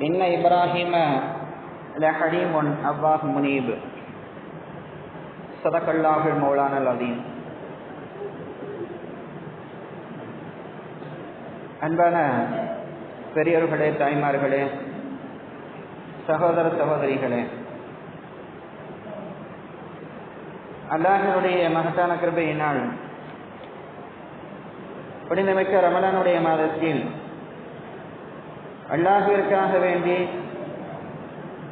இன்ன இப்ராஹிம லஹலீமுன் அவ்வாஹ் முனீப். ஸதகல்லாஹுல் மௌலானல் அஸீம். அன்பான பெரியோர்களே, தாய்மார்களே, சகோதர சகோதரிகளே, அல்லாஹ்வுடைய மகத்தான கிருபையினால் புனிதமிக்க ரமலானுடைய மாதத்தில் அல்லாஹ்விற்காக வேண்டி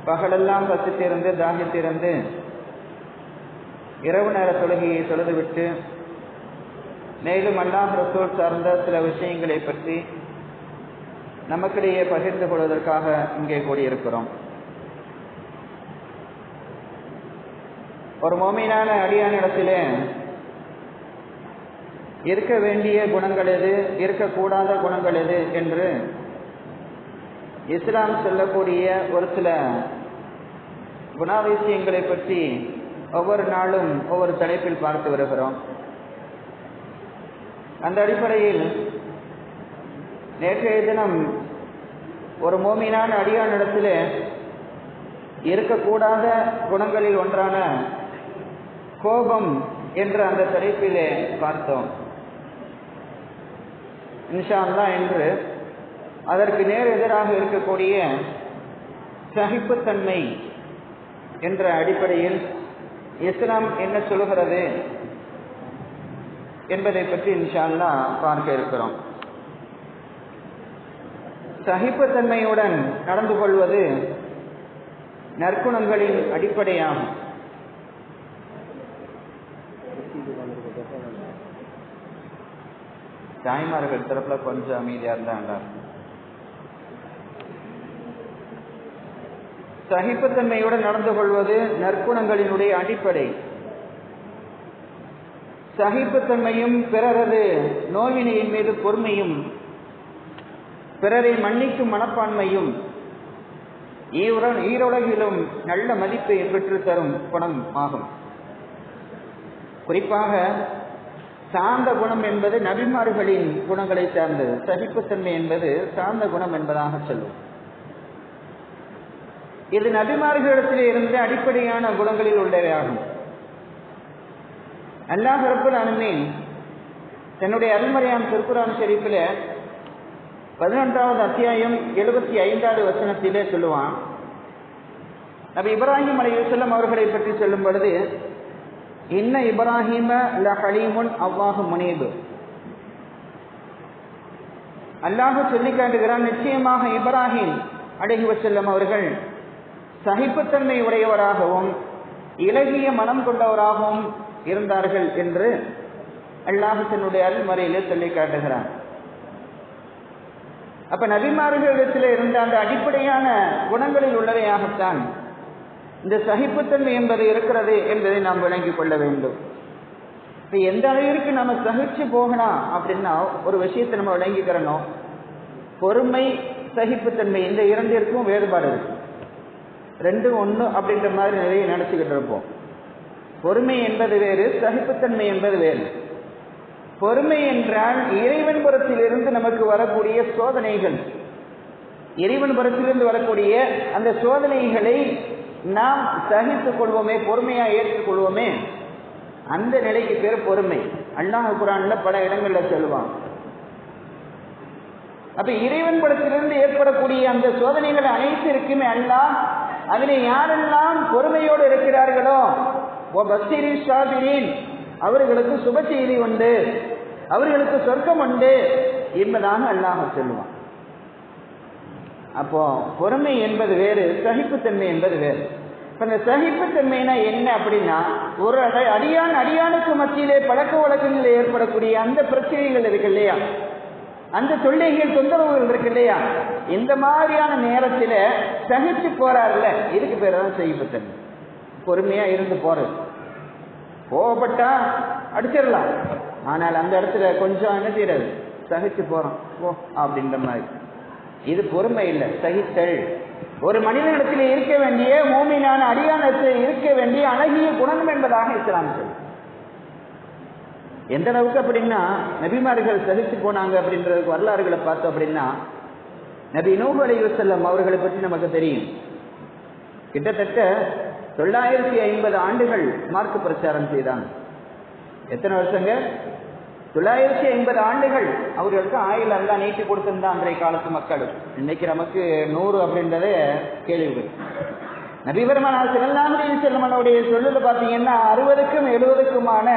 பகலெல்லாம் பசித்திருந்து தாகித்திருந்து இரவு நேர தொழுகையை தொழுதுவிட்டு மேலும் அல்லாஹ் ரசூல் சார்ந்த சில விஷயங்களை பற்றி நமக்கிடையே பகிர்ந்து கொள்வதற்காக இங்கே கூடியிருக்கிறோம். ஒரு மோமீனான அடியானிடத்திலே இருக்க வேண்டிய குணங்கள் எது, இருக்கக்கூடாத குணங்கள் எது என்று இஸ்லாம் சொல்லக்கூடிய ஒரு சில குணாதிசயங்களை பற்றி ஒவ்வொரு நாளும் ஒவ்வொரு தலைப்பில் பார்த்து வருகிறோம். அந்த அடிப்படையில் நேற்றைய தினம் ஒரு மோமீனான அடியானிடத்திலே இருக்கக்கூடாத குணங்களில் ஒன்றான கோபம் என்ற அந்த தலைப்பிலே பார்த்தோம். இன்ஷா அல்லாஹ் என்று அதற்கு நேர் எதிராக இருக்கக்கூடிய சகிப்புத்தன்மை என்ற அடிப்படையில் இஸ்லாம் என்ன சொல்கிறது என்பதை பற்றி இன்ஷா அல்லாஹ் பார்க்க இருக்கிறோம். சகிப்புத்தன்மையுடன் நடந்து கொள்வது நற்குணங்களின் அடிப்படையாகும். தாய்மார்கள் தரப்புல கொஞ்சம் அமைதியா இருந்தாங்க. சகிப்புத்தன்மையுடன் நடந்து கொள்வது நற்குணங்களினுடைய அடிப்படை. சகிப்புத்தன்மையும் பிறரது நோவினையின் மீது பொறுமையும் பிறரை மன்னிக்கும் மனப்பான்மையும் ஈருலகிலும் நல்ல மதிப்பை பெற்று தரும் குணம் ஆகும். குறிப்பாக சார்ந்த குணம் என்பது நபிமார்களின் குணங்களை சார்ந்தது. சகிப்புத்தன்மை என்பது சார்ந்த குணம் என்பதாக சொல்லும். இது நபிமார்களிடத்திலே இருந்த அடிப்படையான குணங்களில் உள்ளவையாகும். அல்லாஹ் ரப்பல் ஆலமீன் தன்னுடைய அருள்மறையான திருக்குர்ஆன் ஷரீஃபில் 11வது அத்தியாயம் 75வது வசனத்திலே சொல்லுவான். நபி இப்ராஹிம் அலைஹிஸ்ஸலாம் அவர்களை பற்றி சொல்லும் பொழுது, இன்ன இப்ராஹிம லஹலீமுன் அவ்வாஹ் முனீப். அல்லாஹ் சொல்லி காட்டுகிறான், நிச்சயமாக இப்ராஹிம் அலைஹிஸ்ஸலாம் அவர்கள் சகிப்புத்தன்மை உடையவராகவும் இலகிய மனம் கொண்டவராகவும் இருந்தார்கள் என்று அல்லாஹ் தன்னுடைய அருள்மறையிலே சொல்லி காட்டுகிறான். அப்ப நபிமார்களிடத்தில் இருந்த அந்த அடிப்படையான குணங்களில் உள்ளவையாகத்தான் இந்த சகிப்புத்தன்மை என்பது இருக்கிறது என்பதை நாம் விளங்கிக் கொள்ள வேண்டும். இப்ப எந்த அளவிற்கு நம்ம சகிச்சு போகணும் அப்படின்னா ஒரு விஷயத்தை நம்ம விளங்கிக்கிறணும். பொறுமை, சகிப்புத்தன்மை, இந்த இரண்டிற்கும் வேறுபாடு இருக்கு. ரெண்டும் ஒன்று அப்படின்ற மாதிரி நிறைய நினைச்சுக்கிட்டு இருப்போம். பொறுமை என்பது வேறு, சகிப்புத்தன்மை என்பது வேறு. பொறுமை என்றால் இறைவன் புறத்திலிருந்து நமக்கு வரக்கூடிய சோதனைகள், இறைவன் புறத்திலிருந்து வரக்கூடிய அந்த சோதனைகளை நாம் சகித்துக் கொள்வோமே, பொறுமையா ஏற்றுக்கொள்வோமே, அந்த நிலைக்கு பேர் பொறுமை. அல்லாஹ் குர்ஆன்ல பல இடங்கள்ல சொல்லுவான். அப்ப இறைவன் புறத்திலிருந்து ஏற்படக்கூடிய அந்த சோதனைகள் அனைத்திற்குமே அல்லாஹ் அதிலே யாரெல்லாம் பொறுமையோடு இருக்கிறார்களோ பஷீரின் ஷாபிரீன், அவர்களுக்கு சுப செய்தி உண்டு, அவர்களுக்கு சொர்க்கம் உண்டு என்பதாக அல்லாஹ் சொல்லுவான். அப்போ பொறுமை என்பது வேறு, சகிப்புத்தன்மை என்பது வேறு. இப்ப இந்த சகிப்புத்தன்மைனா என்ன அப்படின்னா, ஒரு அடியானுக்கு மத்தியிலே பழக்க வழக்கங்களில் ஏற்படக்கூடிய அந்த பிரச்சனைகள் இருக்கு இல்லையா, அந்த தொல்லைகள், தொந்தரவுகள் இருக்கு இல்லையா, இந்த மாதிரியான நேரத்தில் சகிச்சு போறாருல்ல, இதுக்கு பேர் தான் சகிப்புத்தன்மை. பொறுமையா இருந்து போறது. கோவப்பட்டா அடிச்சிடலாம், ஆனால் அந்த இடத்துல கொஞ்சம் என்ன செய்யறது, சகிச்சு போறோம் ஓ அப்படின்ற மாதிரி. இது பொறுமை இல்லை, சகித்தல். ஒரு மனிதனிடத்தில் இருக்க வேண்டிய, மூமினான அடியானத்தில் இருக்க வேண்டிய அழகிய குணம் என்பதாக இஸ்லாம் சொல்லு. எந்த அளவுக்கு அப்படின்னா, நபிமார்கள் சகிச்சு போனாங்க அப்படின்றதுக்கு வரலாறுகளை பார்த்தோம் அப்படின்னா, நபி நூஹ் அலைஹிஸ்ஸலாம் அவர்களை பற்றி நமக்கு தெரியும். கிட்டத்தட்ட 950 ஆண்டுகள் மார்க்க பிரச்சாரம் செய்தாங்க. எத்தனை வருஷங்க? 950 ஆண்டுகள். அவர்களுக்கு ஆயுள் எல்லாம் நீட்டி கொடுத்திருந்தா அன்றைய காலத்து மக்கள். இன்னைக்கு நமக்கு 100 அப்படின்றதே கேள்வி. நபி பெருமானார் ஸல்லல்லாஹு அலைஹி வஸல்லம் அவருடைய சொல்லுல பாத்தீங்கன்னா 60க்கும் 70க்குமான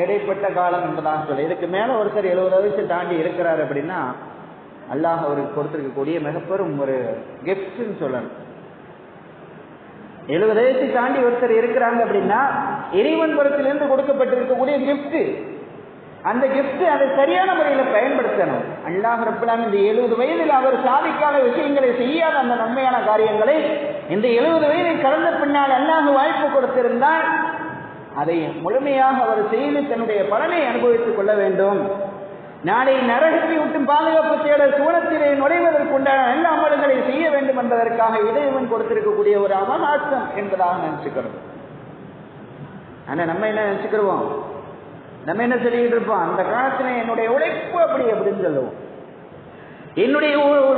இடைப்பட்ட காலம் என்பதாக சொல்லு. இதுக்கு மேல ஒருத்தர் 70 வயசு தாண்டி இருக்கிறார் அப்படின்னா அல்லாஹ் அவருக்கு கொடுத்திருக்கக்கூடிய மிகப்பெரும் ஒரு கிஃப்ட்னு சொல்லணும். 70 வயசை தாண்டி ஒருத்தர் இருக்கிறாங்க அப்படின்னா இறைவன் புறத்திலிருந்து கொடுக்கப்பட்டிருக்கக்கூடிய கிஃப்ட். அந்த கிஃப்ட் அதை சரியான முறையில் பயன்படுத்தணும். அல்லாஹ் ரப்பல் ஆலமீன் இந்த 70 வயதில் அவர் சாதிக்காத விஷயங்களை செய்யாத அந்த நன்மையான காரியங்களை இந்த 70 வயதை கடந்த பின்னால் அல்லாஹ் வாய்ப்பு கொடுத்திருந்தால் அதை முழுமையாக அவர் செய்து தன்னுடைய பலனை அனுபவித்துக் கொள்ள வேண்டும். நாளை நரகத்தை விட்டு பாதுகாப்பு தேட சூழத்திலே நுழைவதற்குண்டான நல்ல அமல்களை செய்ய வேண்டும் என்பதற்காக இறைவன் கொடுத்திருக்கக்கூடிய ஒரு அவகாசம் என்பதாக நினைச்சுக்கிறோம். ஆனா நம்ம என்ன நினைச்சுக்கிறோம்? நம்ம என்ன சொல்லிக்கிட்டு இருப்போம்? அந்த காலத்துல என்னுடைய உழைப்பு அப்படி அப்படின்னு சொல்லுவோம், என்னுடைய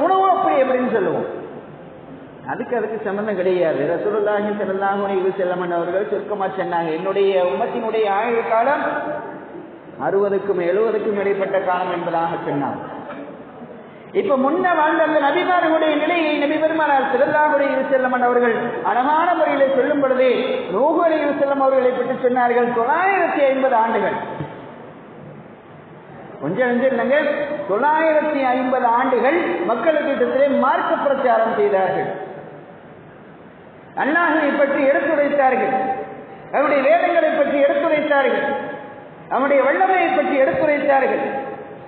உணவு அப்படி அப்படின்னு சொல்லுவோம். அதுக்கு சம்பந்தம் கிடையாது. ரசூலுல்லாஹி ஸல்லல்லாஹு அலைஹி வஸல்லம் அவர்கள் சுருக்கமா சொன்னாங்க, என்னுடைய உம்மத்தினுடைய ஆயுள் காலம் 60க்கும் 70க்கும் இடைப்பட்ட காலம் என்பதாக சொன்னார். இப்ப முன்ன வாழ்ந்த அந்த நபிமார்களுடைய நிலையை நபி பெருமானார் ஸல்லல்லாஹு அலைஹி வஸல்லம் அவர்கள் அழகான முறையிலே சொல்லும் பொழுது நூஹ் அலைஹி வஸல்லம் அவர்களை பற்றி சொன்னார்கள் 950 ஆண்டுகள். கொஞ்சம் இல்லைங்க, 950 ஆண்டுகள் மக்களுக்கு மார்க்க பிரச்சாரம் செய்தார்கள். அல்லாஹ்வை பற்றி எடுத்துரைத்தார்கள், அவருடைய வேதங்களை பற்றி எடுத்துரைத்தார்கள், அவருடைய வல்லமையை பற்றி எடுத்துரைத்தார்கள்,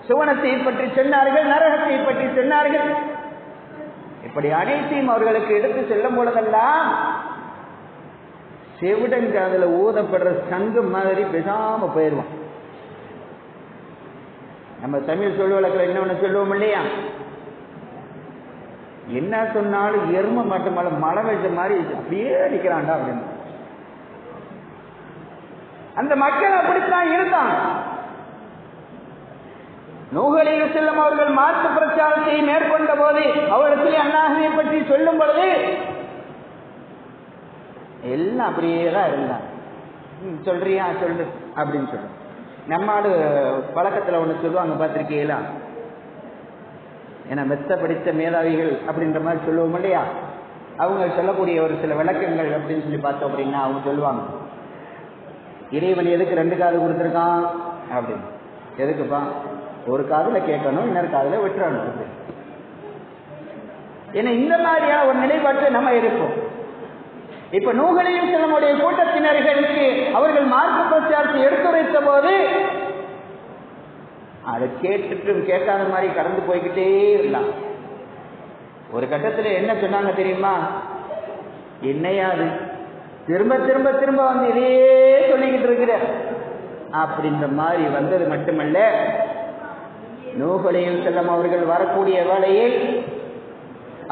சுவனத்தை பற்றி சொன்னார்கள், நரகத்தை பற்றி சொன்னார்கள். இப்படி அனைத்தையும் அவர்களுக்கு எடுத்து செல்லும் பொழுதெல்லாம் செவிடங்க அதுல ஊதப்படுற சங்கம் மாதிரி பேசாம போயிடுவான். நம்ம தமிழ் சொல்ல வழக்கில் என்ன ஒண்ணு சொல்லுவோம் இல்லையா, என்ன சொன்னாலும் எரும மட்டும் மழை வச்ச மாதிரி அப்படியே அடிக்கிறான்டா அப்படின்னு. அந்த மக்கள் அப்படித்தான் இருந்தாங்க. நூஹ் அலைஹி வஸல்லம் அவர்கள் மார்க்க பிரச்சாரத்தை மேற்கொண்ட போது அவரிடத்தில் அல்லாஹ்வை பற்றி சொல்லும் பொழுது எல்லாம் அப்படியே தான் இருந்தாங்க. சொல்றியா சொல்லு அப்படின்னு சொல்லு. நம்மாடு பழக்கத்துல ஒண்ணு சொல்லுவாங்க, பார்த்திருக்கீங்களா? ஏன்னா மெத்த படித்த மேதாவிகள் அப்படின்ற மாதிரி சொல்லுவோம் இல்லையா, அவங்க சொல்லக்கூடிய ஒரு சில விளக்கங்கள் அப்படின்னு சொல்லி பார்த்தோம் அப்படின்னா அவங்க சொல்லுவாங்க, இறைவன் எதுக்கு 2 காது கொடுத்துருக்கான் அப்படின்னு. எதுக்குப்பா? ஒரு காதுல கேட்கணும், இன்னொரு காதுல விட்டுறணும். ஏன்னா இந்த மாதிரியா ஒரு நிலைப்பாட்டு நம்ம இருப்போம். இப்ப நூஹ் அலைஹி வஸல்லம் கூட்டத்தினர்களுக்கு அவர்கள் மார்க்க பிரச்சாரத்தை எடுத்துரைத்த போது அதை கேட்டுட்டும் கேட்காத மாதிரி கடந்து போய்கிட்டே இருந்தாங்க. ஒரு கட்டத்துல என்ன சொன்னாங்க தெரியுமா? என்னையா அது திரும்ப திரும்ப திரும்ப வந்து இதே சொல்லிக்கிட்டு இருக்கிற அப்படின்ற மாதிரி வந்தது மட்டுமல்ல, நூஹ் அலைஹி வஸல்லம் அவர்கள் வரக்கூடிய வேளையில்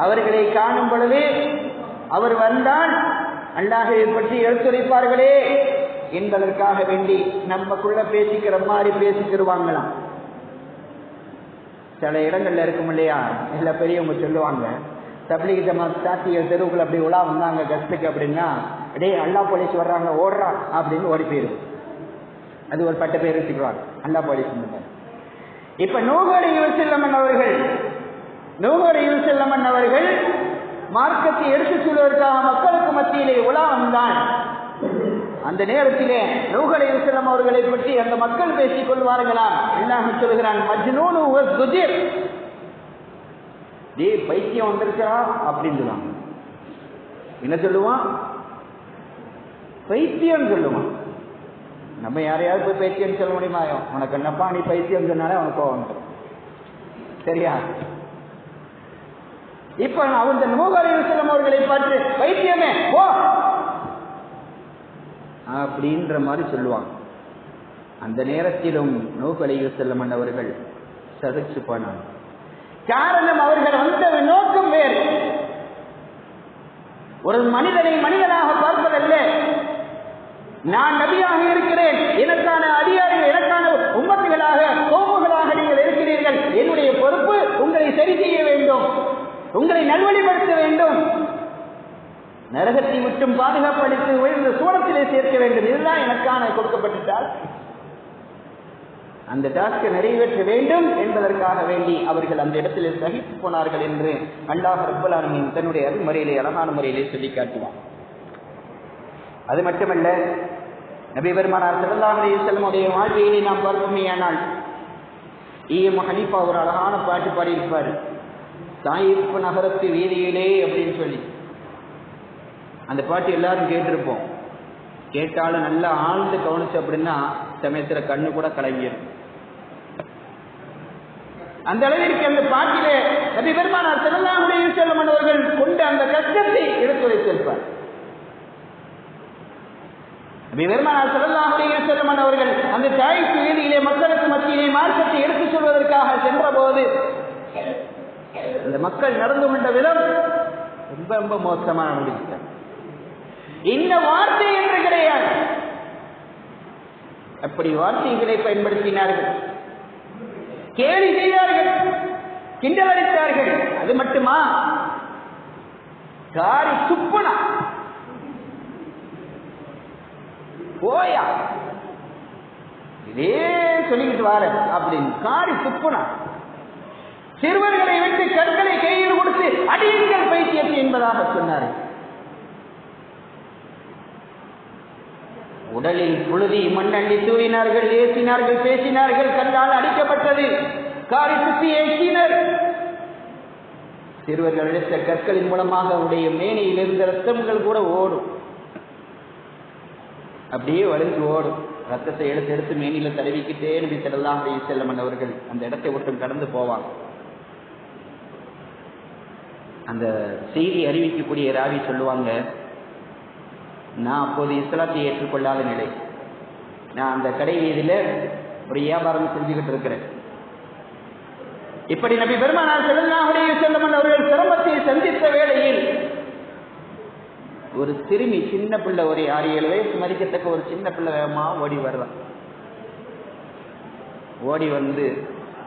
அவர்களை காணும் பொழுது அவர் வந்தால் அல்லாஹ்வை பற்றி எடுத்துரைப்பார்களே என்பதற்காக வேண்டி நம்மக்குள்ள பேசிக்கிற மாதிரி பேசிக்கிடுவாங்களாம். சில இடங்கள்ல இருக்கும் இல்லையா, எல்லா பெரியவங்க சொல்லுவாங்க, தப்லீக் ஜமாத் சாத்திய தெருவுக்குள்ள அப்படி உலா வந்தாங்க கஸ்துக்கு அப்படின்னா, டேய் அல்லா போலீஸ் வர்றாங்க ஓடுறா அப்படின்னு ஓடி போயிடும். அது ஒரு பட்ட பேர் வச்சுக்குவாங்க, அல்லா போலீஸ். இப்ப நூஹ் அலைஹி வஸல்லம் அவர்கள் மார்க்கத்தை எடுத்துச் சொல்வதற்காக மக்களுக்கு மத்தியிலே உலா வந்தான். அந்த நேரத்திலே நூஹ் அலைஹி வஸல்லம் அவர்களை பற்றி அந்த மக்கள் பேசிக் கொள்வார்களாம். அல்லாஹ் சொல்கிறான், மஜ்னூன் வஸ்துஜிர், டேய் பைத்தியம் வந்திருக்கா அப்படின்னு சொல்லுவாங்க. என்ன சொல்லுவான்? பைத்தியம் சொல்லுவான். நம்ம யாரையாவது போய் பைத்தியம் சொல்ல முடியுமா? உனக்கு என்னப்பா நீ பைத்தியம் சொன்னாலே அவனுக்கு கோவம். சரியா? இப்ப அவங்க நூஹ் அலைஹி வஸல்லம் அவர்களை பார்த்து பைத்தியமே போ அப்படின்ற மாதிரி சொல்லுவாங்க. அந்த நேரத்திலும் நூஹ் அலைஹி வஸல்லம் அவர்கள் சகிச்சு போனாங்க. காரணம் அவர்கள் வந்த நோக்கம் வேறு. ஒரு மனிதனை மனிதனாக பார்ப்பதல்ல. நான் நபியாக இருக்கிறேன், எனக்கான அதிகாரிகள், எனக்கான உம்மத்துகளாக கோமுகளாக நீங்கள் இருக்கிறீர்கள், என்னுடைய பொறுப்பு உங்களை சரி செய்ய வேண்டும். உங்களை நல்வழிப்படுத்த வேண்டும், நரகத்தை விட்டும் பாதுகாப்படுத்தி உயர்ந்த சூழத்திலே சேர்க்க வேண்டும். இதுதான் எனக்கான கொடுக்கப்பட்டால் அந்த டாஸ்கை நிறைவேற்ற வேண்டும் என்பதற்காக வேண்டி அவர்கள் அந்த இடத்திலே சகித்து போனார்கள் என்று அல்லாஹ் ரப்பல் ஆலமீன் தன்னுடைய அருள்முறையிலே அழகான முறையிலே சொல்லி காட்டுவான். அது மட்டுமல்ல, நபி பெருமானார் ஸல்லல்லாஹு அலைஹி வஸல்லம் உடைய வாழ்க்கையிலே நாம் பார்ப்போமேயானால் ஹனீஃபா ஒரு அழகான பாட்டு பாடியிருப்பார், தாயிஃப் நகரத்து வீதியிலே அப்படின்னு சொல்லி. அந்த பாட்டு எல்லாரும் கேட்டிருப்போம். கேட்டாலும் நல்லா ஆழ்ந்து கவனிச்சு அப்படின்னா சமயத்துல கண்ணு கூட கலங்கிடும். அந்த அளவிற்கு அந்த பாட்டிலே நபி பெருமானார் ஸல்லல்லாஹு அலைஹி வஸல்லம் அவர்கள் கொண்ட அந்த கஷ்டத்தை எடுத்துரைத்திருப்பார். நபி பெருமானார் ஸல்லல்லாஹு அலைஹி வஸல்லம் அவர்கள் அந்த தாயிஃப் வீதியிலே மக்களுக்கு மத்தியிலே மார்க்கத்தை எடுத்துச் சொல்வதற்காக சென்ற போது அந்த மக்கள் நடந்து கொண்ட விதம் ரொம்ப ரொம்ப மோசமான முடிவு. இந்த வார்த்தை என்று கிடையாது, அப்படி வார்த்தைகளை பயன்படுத்தினார்கள், கேலி செய்தார்கள், கிண்டல் அடித்தார்கள். அது மட்டுமா, காரி துப்புனா போயா இதே சொல்லிக்கிட்டு வார அப்படின்னு காரி துப்புனா, சிறுவர்களை விட்டு கற்களை கையில் கொடுத்து அடியுங்கள் பைத்தியத்தை என்பதாக சொன்னார்கள். உடலில் புழுதி மண்ணள்ளி தூவினார்கள், ஏசினார்கள், பேசினார்கள், கல்லால் அடிக்கப்பட்டது, காரி துப்பி ஏசினர். சிறுவர்கள் எடுத்த கற்களின் மூலமாக அவருடைய மேனையில் இருந்த ரத்தங்கள் கூட ஓடும், அப்படியே வலிந்து ஓடும். ரத்தத்தை எடுத்து எடுத்து மேனில தடவிக்கிட்டே நபி ஸல்லல்லாஹு அலைஹி வஸல்லம் அவர்கள் அந்த இடத்தை விட்டு கடந்து போவாங்க. அந்த செய்தி அறிவிக்கக்கூடிய ராவி சொல்லுவாங்க, நான் அப்போது இஸ்லாத்தை ஏற்றுக்கொள்ளாத நிலை, நான் அந்த கடை வீதியில ஒரு வியாபாரம் செஞ்சுக்கிட்டு இருக்கிறேன். இப்படி நபி பெருமானார் ஸல்லல்லாஹு அலைஹி வஸல்லம் அவர்கள் சிரமத்தை சந்தித்த வேளையில் ஒரு சிறுமி, சின்ன பிள்ளை, ஒரு 6-7 வயசு மதிக்கத்தக்க ஒரு சின்ன பிள்ளை வேகமா ஓடி வருவான். ஓடி வந்து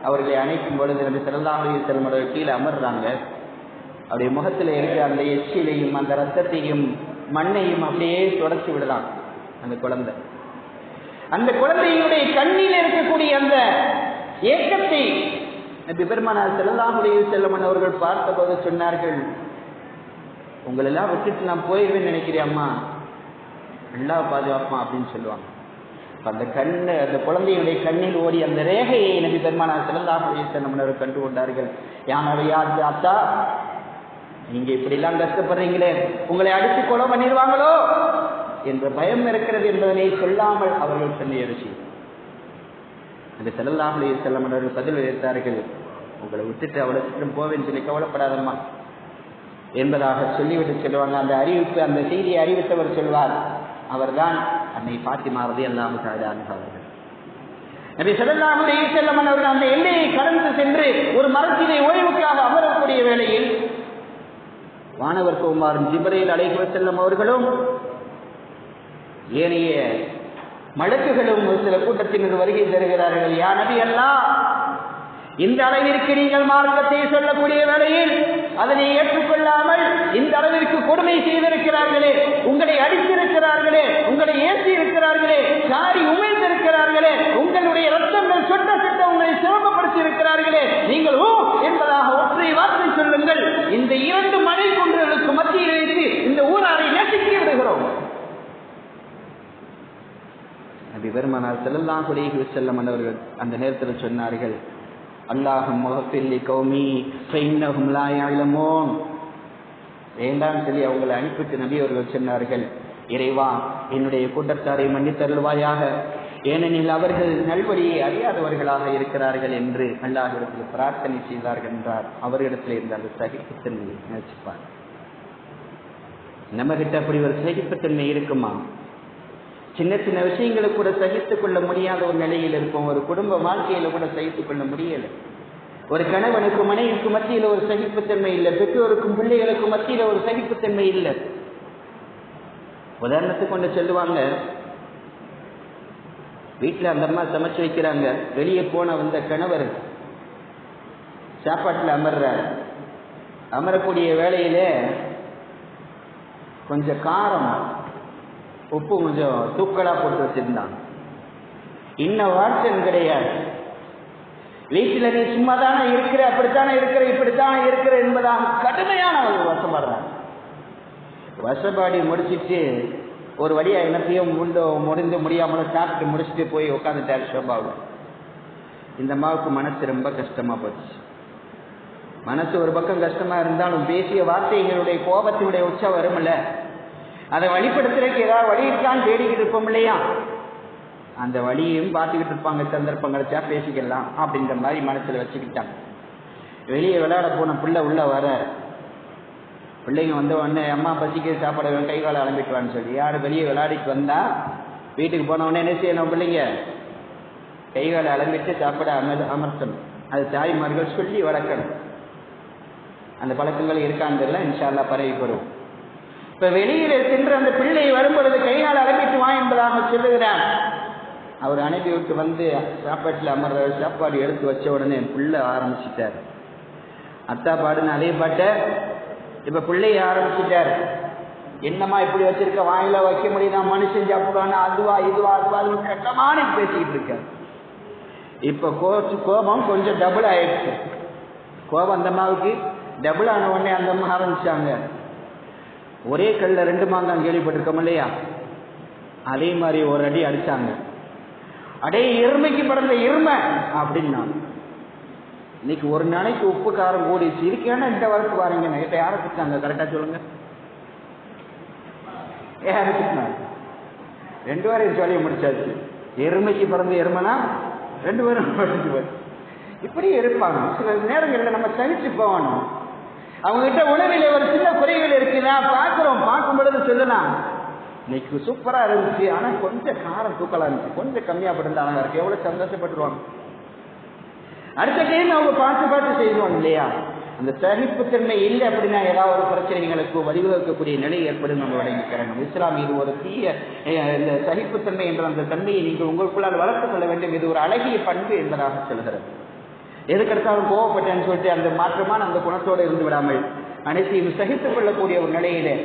அவர்களை அணைக்கும் பொழுது நபி ஸல்லல்லாஹு அலைஹி வஸல்லம் அவர்கள் கீழே அமர்றாங்க. அவருடைய முகத்தில் இருக்கிற அந்த எச்சிலையும் அந்த ரத்தத்தையும் மண்ணையும் அப்படியே தொடச்சு விடலாம் அந்த குழந்தை. அந்த குழந்தையுடைய கண்ணில் இருக்கக்கூடிய அந்த ஏக்கத்தை நபி பெருமானார் ஸல்லல்லாஹு அலைஹி வஸல்லம் அவர்கள் பார்த்தபோது சொன்னார்கள், உங்களெல்லாம் விட்டுட்டு நான் போயிடுவேன்னு நினைக்கிறேன் அம்மா, நல்லா பாதுகாப்பா அப்படின்னு சொல்லுவாங்க. அந்த கண்ணு, அந்த குழந்தையுடைய கண்ணில் ஓடி அந்த ரேகையை நபி பெருமானார் ஸல்லல்லாஹு அலைஹி வஸல்லம் அவர்கள் கண்டு கொண்டார்கள். யானையா அத்தா, நீங்க இப்படி எல்லாம் கஷ்டப்படுறீங்களே, உங்களை அடித்து கொலை பண்ணிடுவாங்களோ என்ற பயம் இருக்கிறது என்பதனை சொல்லாமல் அவர்கள் சொன்ன விஷயம். அந்த ஸல்லல்லாஹு அலைஹி வஸல்லம் அவர்கள் பதில் வைத்தார்கள், உங்களை விட்டுட்டு அவ்வளவு சீக்கிரம் போவேன்னு சொல்லி கவலைப்படாதம்மா என்பதாக சொல்லிவிட்டு சொல்லுவாங்க. அந்த அறிவிப்பு, அந்த செய்தியை அறிவித்தவர் சொல்வார், அவர்தான் அன்னை பாத்திமா ரலியல்லாஹு தஆலா அன்ஹா அவர்கள். நபி ஸல்லல்லாஹு அலைஹி வஸல்லம் அவர்கள் அந்த எல்லையை கடந்து சென்று ஒரு மரத்திலே ஓய்வுக்காக அமரக்கூடிய வேளையில் வானவர் குமாரன் ஜிப்ரீல் அலைஹி வஸல்லம் அவர்களும் ஏனைய மலக்குகளும் ஒரு சில கூட்டத்தினர் வருகை தருகிறார்கள். யா நபி அல்லாஹ், இந்த அளவிற்கு நீங்கள் மார்க்கத்தை சொல்லக்கூடிய வேளையில் அதனை ஏற்றுக்கொள்ளாமல் இந்த அளவிற்கு கொடுமை செய்திருக்கிறார்களே, உங்களை அடித்திருக்கிறார்களே, உங்களை ஏற்றி இருக்கிறார்களே, சாரி உமிழ்ந்திருக்கிறார்களே, உங்களுடைய ரத்தங்கள் சொட்ட சொட்ட உங்களை சிரமப்படுத்தி இருக்கிறார்களே, நீங்கள் ஓ என்பதாக ஒற்றை வார்த்தை சொல்லுங்கள், இந்த 2 மழை குன்றுகளுக்கு மத்தியில் வைத்து இந்த ஊராரை நசுக்கி விடுகிறோம். நபி பெருமானார் ஸல்லல்லாஹு அலைஹி வஸல்லம் அவர்கள் அந்த நேரத்தில் சொன்னார்கள், அல்லாஹும் மஃபில்லி கௌமி ஃபைன்னஹும் லா யஅலமூன். வேண்டாம் சொல்லி அவங்களை அனுப்பிட்டு நபி அவர்கள் சொன்னார்கள், இறைவா என்னுடைய கூட்டத்தாரை மன்னித்தருள்வாயாக, ஏனெனில் அவர்கள் நல்வழியை அறியாதவர்களாக இருக்கிறார்கள் என்று அல்லாஹ்விடத்தில் பிரார்த்தனை செய்தார்கள் என்றார். அவர்களிடத்தில் இருந்த அந்த சகிப்புத்தன்மையை நினைச்சுப்பார். நம்ம கிட்ட அப்படி ஒரு சகிப்புத்தன்மை இருக்குமா? சின்ன சின்ன விஷயங்களை கூட சகித்துக் கொள்ள முடியாத ஒரு நிலையில் இருப்போம். ஒரு குடும்ப வாழ்க்கையில கூட சகித்துக் கொள்ள முடியல. ஒரு கணவனுக்கும் மனைவிக்கும் மத்தியில ஒரு சகிப்புத்தன்மை இல்லை, பெற்றோருக்கும் பிள்ளைகளுக்கும் மத்தியில ஒரு சகிப்புத்தன்மை இல்லை. உதாரணத்துக்கு கொண்டு சொல்லுவாங்க, வீட்டில் அந்த அம்மா சமைச்சு வைக்கிறாங்க, வெளியே போன வந்த கணவர் சாப்பாட்டில் அமர்றாரு. அமரக்கூடிய வேளையிலே கொஞ்சம் காரம் உப்பு கொஞ்சம் தூக்கலா போட்டு வச்சிருந்தான். இன்னும் வாட்சன் கிடையாது. வீட்டில் நீ சும்மா தானே இருக்கிற, அப்படித்தானே இருக்கிற, இப்படித்தானே இருக்கிற என்பதாக கடுமையான ஒரு வசப்படுறான். வசப்பாடி முடிச்சிட்டு ஒரு வழியா என்னத்தையும் முடிந்து முடியாமல சாப்பிட்டு முடிச்சுட்டு போய் உட்காந்துட்டாரு ஷோபாவு. இந்த அம்மாவுக்கு மனசு ரொம்ப கஷ்டமா போச்சு. மனசு ஒரு பக்கம் கஷ்டமா இருந்தாலும் பேசிய வார்த்தைகளுடைய கோபத்தினுடைய உச்சம் வரும்ல, அதை வழிபடுத்துறதுக்கு ஏதாவது வழி இருக்கான்னு தேடிக்கிட்டு இருப்போம் இல்லையா, அந்த வழியையும் பார்த்துக்கிட்டு இருப்பாங்க. சந்தர்ப்பம் கிடைச்சா பேசிக்கலாம் அப்படின்ற மாதிரி மனசுல வச்சுக்கிட்டாங்க. வெளியே விளையாட போன பிள்ளை உள்ள வர, பிள்ளைங்க வந்த உடனே அம்மா பசிக்க சாப்பாடு கை காலை அலம்பிட்டுவான்னு சொல்லி யாரு வெளியே விளையாடிட்டு வந்தா வீட்டுக்கு போன உடனே என்ன செய்யணும், பிள்ளைங்க கை காலை அலம்பிட்டு சாப்பாடு அமர்த்தணும். அது தாய்மார்கள் சொல்லி வளர்க்கணும். அந்த பழக்கங்கள் இருக்கான்னு தெரியல, இன்ஷா அல்லாஹ் பரவிப்படும். இப்ப வெளியில சென்று அந்த பிள்ளை வரும்பொழுது கைகால் அலம்பிட்டு வா என்பதாக சொல்லுகிறார். அவர் அனுப்பி விட்டு வந்து சாப்பாட்டில் அமர்ற சாப்பாடு எடுத்து வச்ச உடனே பிள்ளை ஆரம்பிச்சுட்டார். அத்தா பாடுன்னு அதே பாட்ட இப்ப பிள்ளைய ஆரம்பிச்சுட்டார். என்னம்மா இப்படி வச்சிருக்க, வாயில வைக்க முடியுதா, மனுஷன் சாப்பிடுவான்னு அதுவா இதுவா அதுவா அது கட்டமான பேசிக்கிட்டு இருக்க. இப்ப கோபம் கொஞ்சம் டபுள் ஆயிடுச்சு. கோபம் அந்த அம்மாவுக்கு டபுள் ஆன உடனே அந்த அம்மா ஆரம்பிச்சாங்க, ஒரே கல்ல 2 மாங்காய் கேள்விப்பட்டிருக்கோம் இல்லையா, அதே மாதிரி ஒரு அடி அடிச்சாங்க. அடே எருமைக்கு பிறந்த எருமை அப்படின்னா. இன்னைக்கு ஒரு நாளைக்கு உப்பு காரம் கூடிச்சு இருக்கேன்னா இந்த வரத்து பாருங்க. இப்ப யாரை திட்டாங்க கரெக்டா சொல்லுங்க, யாரை திட்டினாங்க? 2 வாரம் சொல்லிய முடிச்சாச்சு. எருமைக்கு பிறந்த எருமைனா 2 பேரும் படிச்சு இப்படி இருப்பாங்க. சில நேரங்களில் நம்ம சகிச்சு போகணும். அவங்க கிட்ட உணவில் ஒரு சின்ன குறைகள் இருக்குன்னா பார்க்கிறோம், பார்க்கும் பொழுது சொல்லலாம் இன்னைக்கு சூப்பரா இருந்துச்சு, ஆனா கொஞ்சம் காரம் தூக்கலா இருந்துச்சு, கொஞ்சம் கம்மியா பட்டிருந்தாங்க இருக்கு, எவ்வளவு சந்தோஷப்பட்டுருவாங்க. அடுத்த டைம் அவங்க பார்த்து செய்வாங்க இல்லையா. அந்த சகிப்புத்தன்மை இல்லை அப்படின்னா ஏதாவது ஒரு பிரச்சனைகளுக்கு வழிவகுக்கக்கூடிய நிலை ஏற்படும். நம்ம விளங்கிக்கிறோம். இஸ்லாம் இது ஒரு தீய இந்த சகிப்புத்தன்மை என்ற அந்த தன்மையை நீங்கள் உங்களுக்குள்ளால் வளர்த்துக் கொள்ள வேண்டும். இது ஒரு அழகிய பண்பு என்பதாக சொல்கிறது. எதுக்கெடுத்தாலும் கோவப்பட்டேன்னு சொல்லிட்டு அந்த மாற்றமான அந்த குணத்தோடு இருந்து விடாமல் அனைத்தையும் சகித்துக் கொள்ளக்கூடிய ஒரு நிலையிலே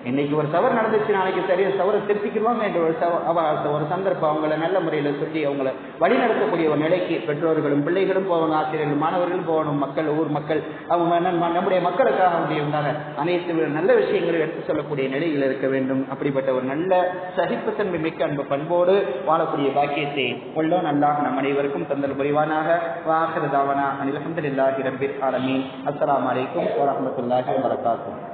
இன்னைக்கு ஒரு தவறு நடந்துச்சு, நாளைக்கு சரியா தவறை திருத்திக்கிறோம் என்ற ஒரு சந்தர்ப்பம் அவங்களை நல்ல முறையில் சொல்லி அவங்களை வழிநடத்தக்கூடிய ஒரு நிலைக்கு பெற்றோர்களும் பிள்ளைகளும் போகணும், ஆசிரியர்களும் மாணவர்களும் போகணும், மக்கள் ஊர் மக்கள் அவங்க நம்முடைய மக்களுக்காக உண்டான அனைத்து நல்ல விஷயங்களை எடுத்து சொல்லக்கூடிய நிலையில் இருக்க வேண்டும். அப்படிப்பட்ட ஒரு நல்ல சகிப்புத்தன்மை மிக்க அன்பு பண்போடு வாழக்கூடிய பாக்கியத்தை கொள்ளோம் அல்லாஹ் நம் அனைவருக்கும் தந்தல் புரிவானாக. வாஹிரு தாவனா அனில் ஹம்துலில்லாஹி ரப்பில் ஆலமீன். அஸ்ஸலாமு அலைக்கும் வரஹ்மத்துல்லாஹி வபரகாத்துஹு.